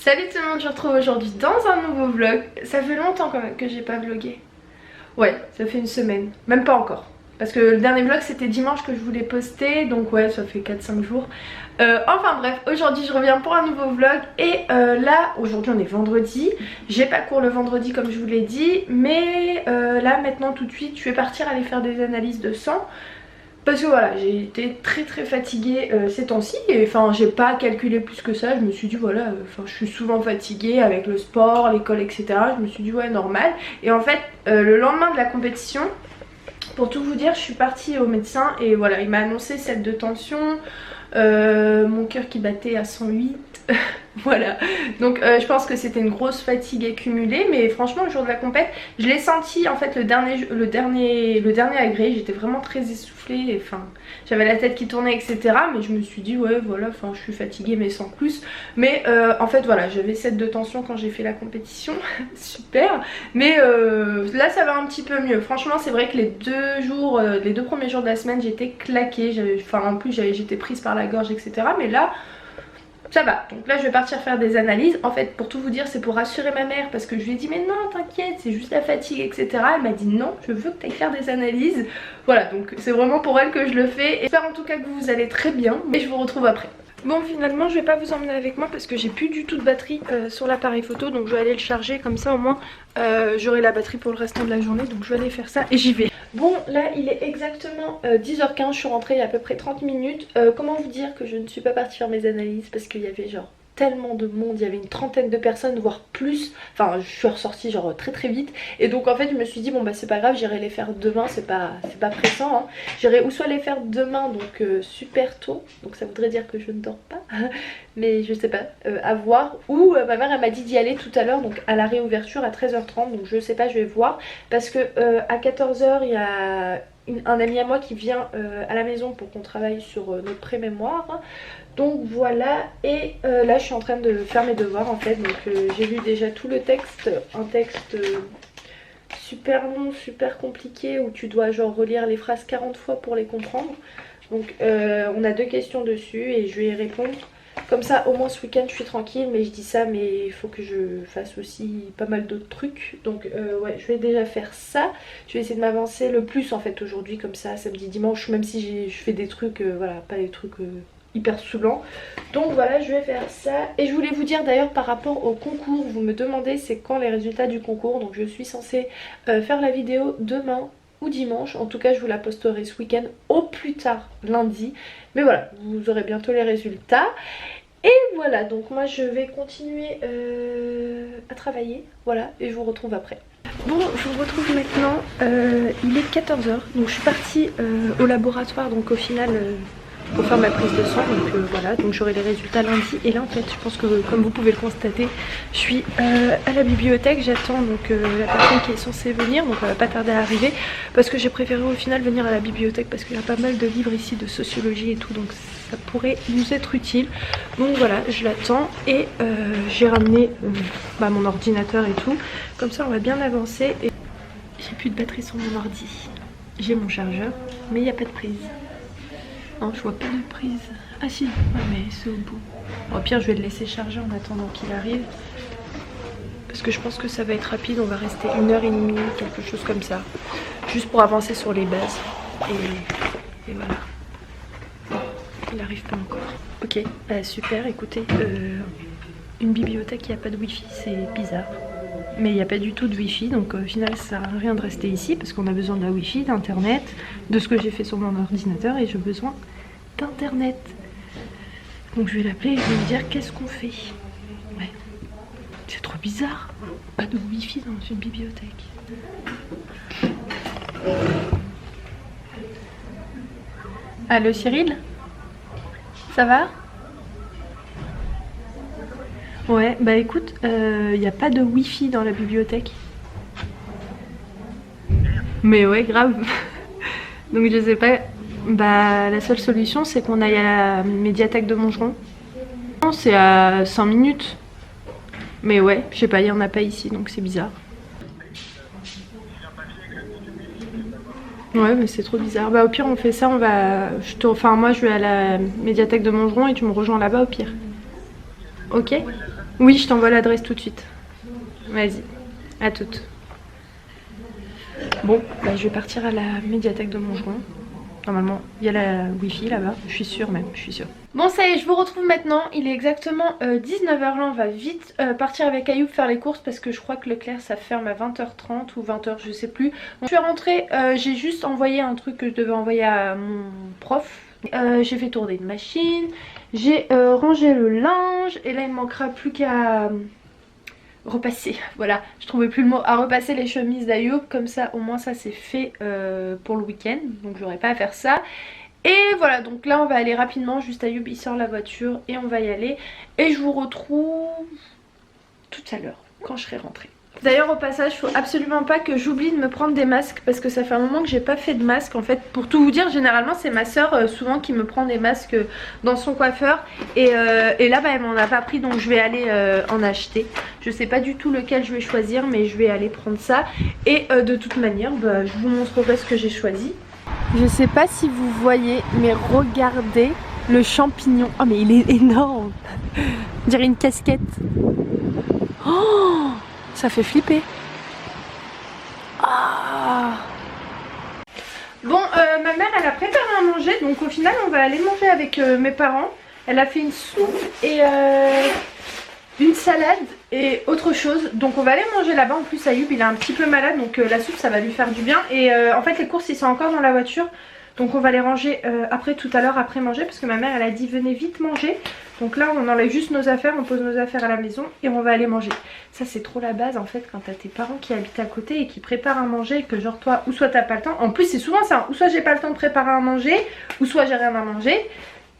Salut tout le monde, je vous retrouve aujourd'hui dans un nouveau vlog. Ça fait longtemps quand même que j'ai pas vlogué. Ouais, ça fait une semaine, même pas encore. Parce que le dernier vlog c'était dimanche que je voulais poster, donc ouais ça fait 4-5 jours. Enfin bref, aujourd'hui je reviens pour un nouveau vlog. Et là, aujourd'hui on est vendredi. J'ai pas cours le vendredi comme je vous l'ai dit. Mais là maintenant tout de suite je vais partir aller faire des analyses de sang. Parce que voilà, j'ai été très fatiguée ces temps-ci. Et enfin j'ai pas calculé plus que ça. Je me suis dit voilà, je suis souvent fatiguée avec le sport, l'école, etc. Je me suis dit ouais normal. Et en fait le lendemain de la compétition, pour tout vous dire, je suis partie au médecin et voilà, il m'a annoncé 7 de tension, mon cœur qui battait à 108. Voilà, donc je pense que c'était une grosse fatigue accumulée, mais franchement le jour de la compète je l'ai senti en fait le dernier agrès, j'étais vraiment très essoufflée, enfin j'avais la tête qui tournait etc, mais je me suis dit ouais voilà, enfin je suis fatiguée mais sans plus. Mais en fait voilà, j'avais 7 de tension quand j'ai fait la compétition, super, mais là ça va un petit peu mieux. Franchement c'est vrai que les deux premiers jours de la semaine j'étais claquée, en plus j'étais prise par la gorge etc, mais là ça va. Donc là je vais partir faire des analyses. En fait pour tout vous dire c'est pour rassurer ma mère, parce que je lui ai dit mais non t'inquiète c'est juste la fatigue etc. Elle m'a dit non, je veux que tu ailles faire des analyses. Voilà, donc c'est vraiment pour elle que je le fais. Et j'espère en tout cas que vous allez très bien. Et je vous retrouve après. Bon finalement je vais pas vous emmener avec moi parce que j'ai plus du tout de batterie sur l'appareil photo. Donc je vais aller le charger, comme ça au moins j'aurai la batterie pour le restant de la journée. Donc je vais aller faire ça et j'y vais. Bon là il est exactement 10h15, je suis rentrée il y a à peu près 30 minutes. Comment vous dire que je ne suis pas partie faire mes analyses parce qu'il y avait genre tellement de monde, il y avait une trentaine de personnes voire plus, enfin je suis ressortie genre très vite. Et donc en fait je me suis dit bon bah c'est pas grave, j'irai les faire demain, c'est pas pressant hein. J'irai ou soit les faire demain donc super tôt, donc ça voudrait dire que je ne dors pas mais je sais pas, à voir. Ou ma mère elle m'a dit d'y aller tout à l'heure, donc à la réouverture à 13h30, donc je sais pas, je vais voir. Parce que à 14h il y a un ami à moi qui vient à la maison pour qu'on travaille sur notre pré-mémoire. Donc voilà, et là je suis en train de faire mes devoirs en fait. Donc j'ai lu déjà tout le texte, un texte super long, super compliqué, où tu dois genre relire les phrases 40 fois pour les comprendre. Donc on a 2 questions dessus et je vais y répondre. Comme ça au moins ce week-end je suis tranquille, mais je dis ça mais il faut que je fasse aussi pas mal d'autres trucs. Donc ouais je vais déjà faire ça. Je vais essayer de m'avancer le plus en fait aujourd'hui, comme ça samedi dimanche, même si je fais des trucs voilà, pas des trucs hyper saoulant. Donc voilà je vais faire ça. Et je voulais vous dire d'ailleurs par rapport au concours, vous me demandez c'est quand les résultats du concours. Donc je suis censée faire la vidéo demain ou dimanche, en tout cas je vous la posterai ce week-end, au plus tard lundi. Mais voilà, vous aurez bientôt les résultats. Et voilà, donc moi je vais continuer à travailler, voilà, et je vous retrouve après. Bon, je vous retrouve maintenant, il est 14h, donc je suis partie au laboratoire, donc au final pour faire ma prise de sang. Donc voilà, donc j'aurai les résultats lundi. Et là en fait je pense que comme vous pouvez le constater, je suis à la bibliothèque. J'attends donc la personne qui est censée venir, donc elle va pas tarder à arriver, parce que j'ai préféré au final venir à la bibliothèque parce qu'il y a pas mal de livres ici de sociologie et tout, donc ça pourrait nous être utile. Donc voilà, je l'attends. Et j'ai ramené mon ordinateur et tout, comme ça on va bien avancer. Et j'ai plus de batterie sur mon ordi, j'ai mon chargeur mais il n'y a pas de prise. Non, je vois pas de prise. Ah si, ouais, mais c'est au bout. Bon, au pire, je vais le laisser charger en attendant qu'il arrive. Parce que je pense que ça va être rapide. On va rester 1h30, quelque chose comme ça. Juste pour avancer sur les bases. Et voilà. Bon, il arrive pas encore. Ok, bah super. Écoutez, une bibliothèque qui a pas de wifi, c'est bizarre. Mais il n'y a pas du tout de wifi, donc au final ça sert à rien de rester ici parce qu'on a besoin de la wifi, d'internet, de ce que j'ai fait sur mon ordinateur, et j'ai besoin d'internet. Donc je vais l'appeler et je vais lui dire qu'est-ce qu'on fait. Ouais, c'est trop bizarre, pas de wifi dans une bibliothèque. Allô Cyril, ça va? Ouais, bah écoute, il n'y a pas de wifi dans la bibliothèque. Mais ouais, grave. Donc je sais pas, bah la seule solution c'est qu'on aille à la médiathèque de Montgeron. Non, c'est à 5 minutes. Mais ouais, je sais pas, il n'y en a pas ici, donc c'est bizarre. Ouais, mais c'est trop bizarre. Bah au pire on fait ça, on va... moi je vais à la médiathèque de Montgeron et tu me rejoins là-bas au pir. Ok ? Oui, je t'envoie l'adresse tout de suite. Vas-y, à toutes. Bon, bah, je vais partir à la médiathèque de Montgeron. Normalement, il y a la wifi là-bas, je suis sûre même, je suis sûre. Bon ça y est, je vous retrouve maintenant, il est exactement 19h là, on va vite partir avec Ayoub faire les courses parce que je crois que Leclerc ça ferme à 20h30 ou 20h, je sais plus. Donc, je suis rentrée, j'ai juste envoyé un truc que je devais envoyer à mon prof. J'ai fait tourner une machine, j'ai rangé le linge et là il ne manquera plus qu'à repasser, voilà, je trouvais plus le mot, à repasser les chemises d'Ayoub, comme ça au moins ça c'est fait pour le week-end, donc j'aurai pas à faire ça. Et voilà, donc là on va aller rapidement, juste Ayoub il sort la voiture et on va y aller. Et je vous retrouve tout à l'heure, quand je serai rentrée. D'ailleurs au passage, il faut absolument pas que j'oublie de me prendre des masques parce que ça fait un moment que j'ai pas fait de masque en fait. Pour tout vous dire, généralement c'est ma soeur souvent qui me prend des masques dans son coiffeur et là bah, elle m'en a pas pris, donc je vais aller en acheter. Je sais pas du tout lequel je vais choisir, mais je vais aller prendre ça. Et de toute manière, bah, je vous montrerai ce que j'ai choisi. Je sais pas si vous voyez, mais regardez le champignon. Oh mais il est énorme. On dirait une casquette. Oh, ça fait flipper. Ah. Bon, ma mère elle a préparé à manger, donc au final on va aller manger avec mes parents. Elle a fait une soupe et une salade et autre chose. Donc on va aller manger là-bas. En plus Ayoub il est un petit peu malade, donc la soupe ça va lui faire du bien. Et en fait les courses ils sont encore dans la voiture. Donc on va les ranger après tout à l'heure, après manger. Parce que ma mère elle a dit venez vite manger. Donc là on enlève juste nos affaires, on pose nos affaires à la maison et on va aller manger. Ça c'est trop la base en fait quand t'as tes parents qui habitent à côté et qui préparent à manger. Et que genre toi ou soit t'as pas le temps. En plus c'est souvent ça, hein. Ou soit j'ai pas le temps de préparer à manger, ou soit j'ai rien à manger.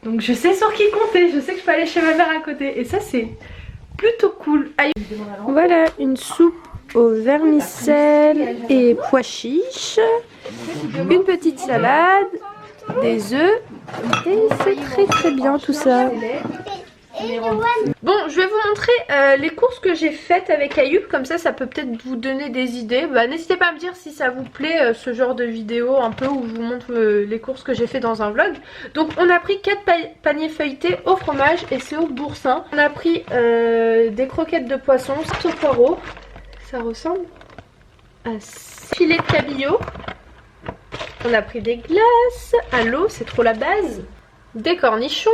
Donc je sais sur qui compter, je sais que je peux aller chez ma mère à côté. Et ça c'est plutôt cool. Aïe. Voilà une soupe au vermicelle et pois chiches, une petite salade, des œufs et c'est très bien tout ça. Bon, je vais vous montrer les courses que j'ai faites avec Ayoub, comme ça peut peut-être vous donner des idées. Bah, n'hésitez pas à me dire si ça vous plaît ce genre de vidéo un peu où je vous montre les courses que j'ai fait dans un vlog. Donc on a pris 4 paniers feuilletés au fromage et c'est au boursin. On a pris des croquettes de poisson, au poireau, ça ressemble à filet de cabillaud. On a pris des glaces à l'eau, c'est trop la base, des cornichons,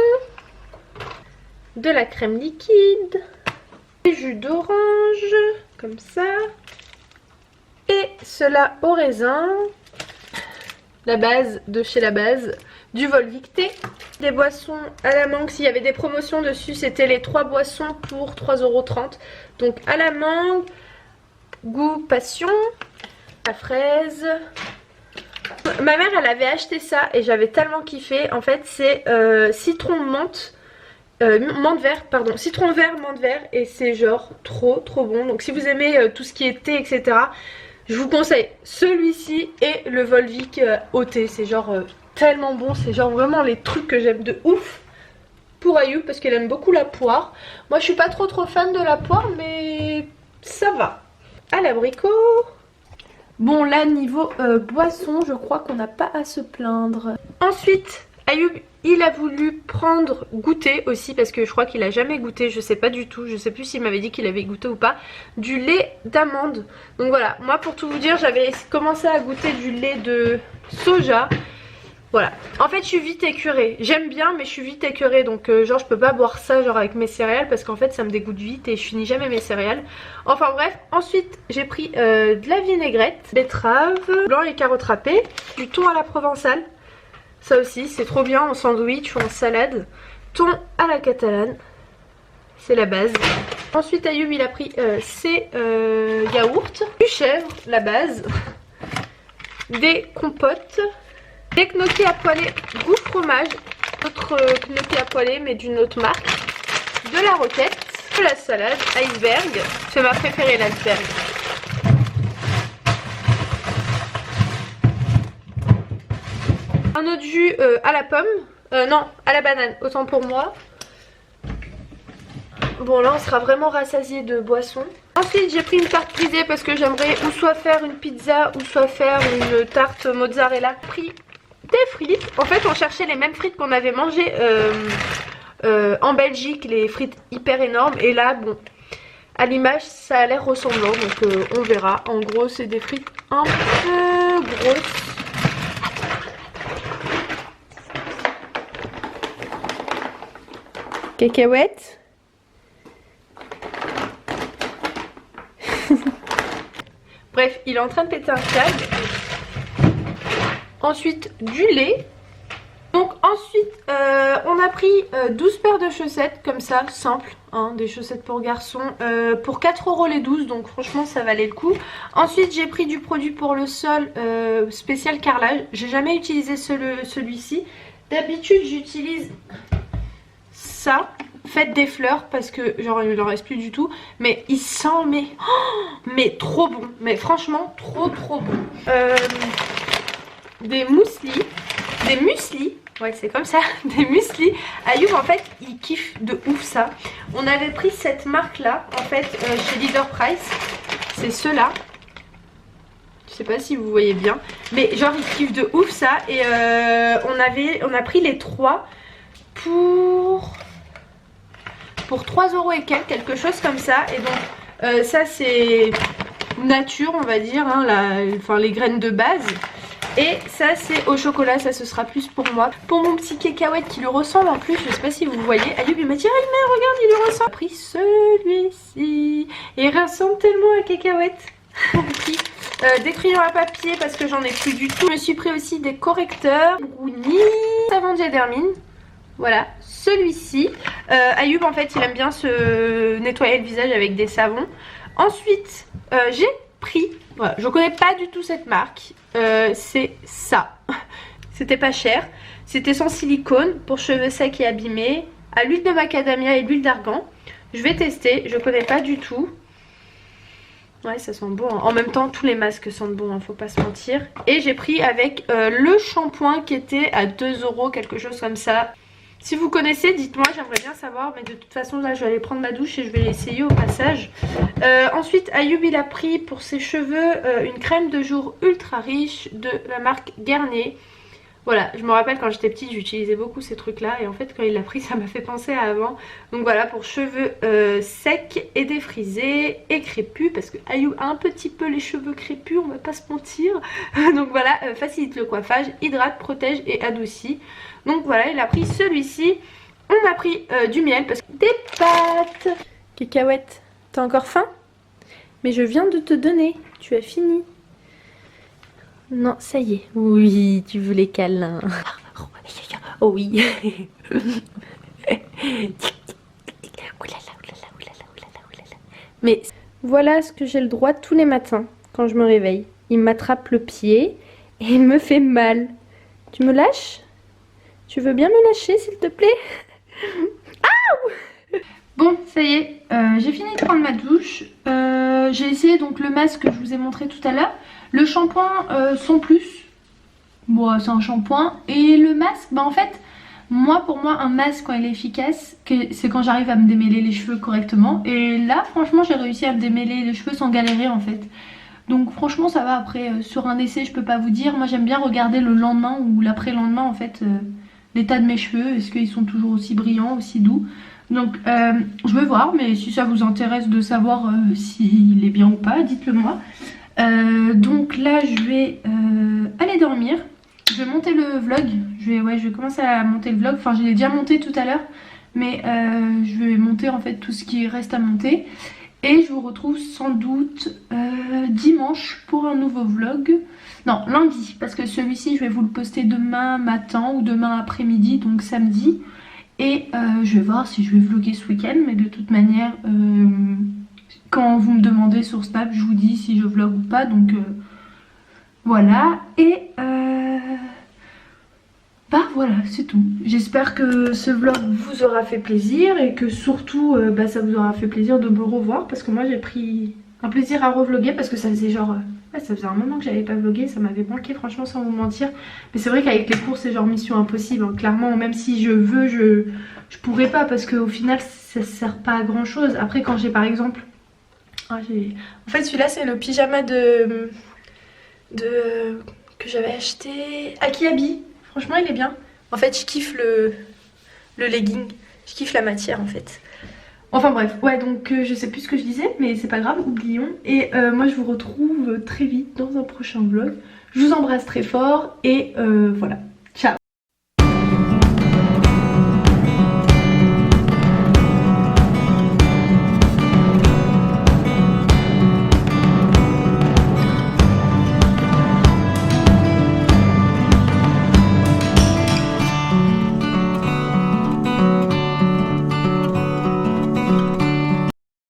de la crème liquide, des jus d'orange, comme ça, et cela au raisin, la base de chez la base, du Volvic thé, des boissons à la mangue. S'il y avait des promotions dessus, c'était les 3 boissons pour 3,30 €. Donc à la mangue, goût passion, la fraise. Ma mère elle avait acheté ça et j'avais tellement kiffé. En fait c'est citron menthe. Menthe vert, pardon, citron vert, menthe vert, et c'est genre trop bon. Donc si vous aimez tout ce qui est thé, etc., je vous conseille celui-ci et le Volvic au thé. C'est genre tellement bon, c'est genre vraiment les trucs que j'aime de ouf pour Ayoub parce qu'elle aime beaucoup la poire. Moi je suis pas trop fan de la poire, mais ça va. À l'abricot. Bon là niveau boisson, je crois qu'on n'a pas à se plaindre. Ensuite Ayoub il a voulu prendre goûter aussi parce que je crois qu'il a jamais goûté, je sais pas du tout, je sais plus s'il m'avait dit qu'il avait goûté ou pas, du lait d'amande. Donc voilà, moi pour tout vous dire j'avais commencé à goûter du lait de soja. Voilà, en fait je suis vite écœurée, j'aime bien mais je suis vite écœurée, donc genre je peux pas boire ça genre avec mes céréales parce qu'en fait ça me dégoûte vite et je finis jamais mes céréales. Enfin bref, ensuite j'ai pris de la vinaigrette, betterave, blanc et carottes râpées, du thon à la provençale. Ça aussi c'est trop bien en sandwich ou en salade. Thon à la catalane, c'est la base. Ensuite Ayoub il a pris ses yaourts, du chèvre, la base, des compotes, des gnocchis à poêler goût fromage, autre gnocchis à poêler mais d'une autre marque, de la roquette, de la salade iceberg, c'est ma préférée l'iceberg. Un autre jus à la pomme, non à la banane, autant pour moi. Bon là on sera vraiment rassasié de boissons. Ensuite j'ai pris une tarte brisée parce que j'aimerais ou soit faire une pizza ou soit faire une tarte mozzarella. J'ai pris des frites, en fait on cherchait les mêmes frites qu'on avait mangées en Belgique, les frites hyper énormes. Et là bon À l'image ça a l'air ressemblant, donc on verra. En gros c'est des frites un peu grosses. Cacahuètes. Bref, il est en train de péter un câble. Ensuite du lait. Donc ensuite on a pris 12 paires de chaussettes comme ça, simple, hein, des chaussettes pour garçons pour 4 € les 12, donc franchement ça valait le coup. Ensuite j'ai pris du produit pour le sol spécial carrelage, j'ai jamais utilisé celui-ci. D'habitude j'utilise ça, faites des fleurs, parce que genre il en reste plus du tout, mais il sent mais trop bon, mais franchement trop bon. Des mueslis, ouais c'est comme ça, des mueslis. Ayoub en fait il kiffe de ouf ça. On avait pris cette marque là en fait chez Leader Price, c'est ceux-là. Je sais pas si vous voyez bien, mais genre il kiffe de ouf ça. Et on a pris les 3 pour 3 € et quelques, quelque chose comme ça. Et donc ça c'est nature on va dire, hein, enfin les graines de base. Et ça c'est au chocolat, ça ce sera plus pour moi. Pour mon petit cacahuète qui lui ressemble en plus, je sais pas si vous voyez. Ayoub il m'a dit ah mais regarde il lui ressemble. J'ai pris celui-ci et il ressemble tellement à cacahuète. Des crayons à papier parce que j'en ai plus du tout. Je me suis pris aussi des correcteurs, brownie, savon diadermine. Voilà, celui-ci. Ayoub en fait il aime bien se nettoyer le visage avec des savons. Ensuite j'ai pris, voilà, je connais pas du tout cette marque, c'est ça. C'était pas cher, c'était sans silicone pour cheveux secs et abîmés, à l'huile de macadamia et l'huile d'argan. Je vais tester, je connais pas du tout. Ouais ça sent bon, hein. En même temps tous les masques sentent bon, hein, faut pas se mentir. Et j'ai pris avec le shampoing qui était à 2 €, quelque chose comme ça. Si vous connaissez, dites-moi, j'aimerais bien savoir. Mais de toute façon, là, je vais aller prendre ma douche et je vais l'essayer au passage. Ensuite, Ayoub, il a pris pour ses cheveux une crème de jour ultra riche de la marque Garnier. Voilà, je me rappelle quand j'étais petite, j'utilisais beaucoup ces trucs-là. Et en fait, quand il l'a pris, ça m'a fait penser à avant. Donc voilà, pour cheveux secs et défrisés et crépus. Parce que Ayoub a un petit peu les cheveux crépus, on va pas se mentir. Donc voilà, facilite le coiffage, hydrate, protège et adoucit. Donc voilà, il a pris celui-ci. On a pris du miel parce que des pâtes. Cacahuète, t'as encore faim? Mais je viens de te donner, tu as fini. Non, ça y est. Oui, tu veux les câlins. Oh oui. Mais voilà ce que j'ai le droit tous les matins quand je me réveille. Il m'attrape le pied et il me fait mal. Tu me lâches? Tu veux bien me lâcher s'il te plaît? Aouh! Bon, ça y est, j'ai fini de prendre ma douche. J'ai essayé donc le masque que je vous ai montré tout à l'heure. Le shampoing sans plus. Bon, c'est un shampoing. Et le masque, bah en fait, pour moi, un masque quand il est efficace, c'est quand j'arrive à me démêler les cheveux correctement. Et là, franchement, j'ai réussi à me démêler les cheveux sans galérer en fait. Donc franchement ça va. Après sur un essai je peux pas vous dire. Moi j'aime bien regarder le lendemain ou l'après-lendemain en fait l'état de mes cheveux. Est-ce qu'ils sont toujours aussi brillants, aussi doux. Donc je vais voir, mais si ça vous intéresse de savoir s'il est bien ou pas, dites-le moi. Donc là je vais aller dormir. Je vais monter le vlog. Je vais commencer à monter le vlog. Enfin je l'ai déjà monté tout à l'heure, mais je vais monter en fait tout ce qui reste à monter. Et je vous retrouve sans doute dimanche pour un nouveau vlog. Non, lundi, parce que celui-ci je vais vous le poster demain matin ou demain après-midi, donc samedi. Et je vais voir si je vais vlogger ce week-end, mais de toute manière, quand vous me demandez sur Snap, je vous dis si je vlog ou pas, donc voilà. Et bah voilà, c'est tout. J'espère que ce vlog vous aura fait plaisir et que surtout ça vous aura fait plaisir de me revoir, parce que moi j'ai pris un plaisir à revlogger parce que ça faisait genre... ouais, ça faisait un moment que j'avais pas vlogué, ça m'avait manqué franchement sans vous mentir. Mais c'est vrai qu'avec les cours c'est genre mission impossible, hein. Clairement même si je veux je pourrais pas, parce qu'au final ça sert pas à grand chose. Après quand j'ai par exemple... en fait celui-là c'est le pyjama que j'avais acheté à Kiabi. Franchement il est bien. En fait je kiffe le legging, je kiffe la matière en fait. Enfin bref, ouais donc je sais plus ce que je disais mais c'est pas grave, oublions. Et moi je vous retrouve très vite dans un prochain vlog. Je vous embrasse très fort et voilà.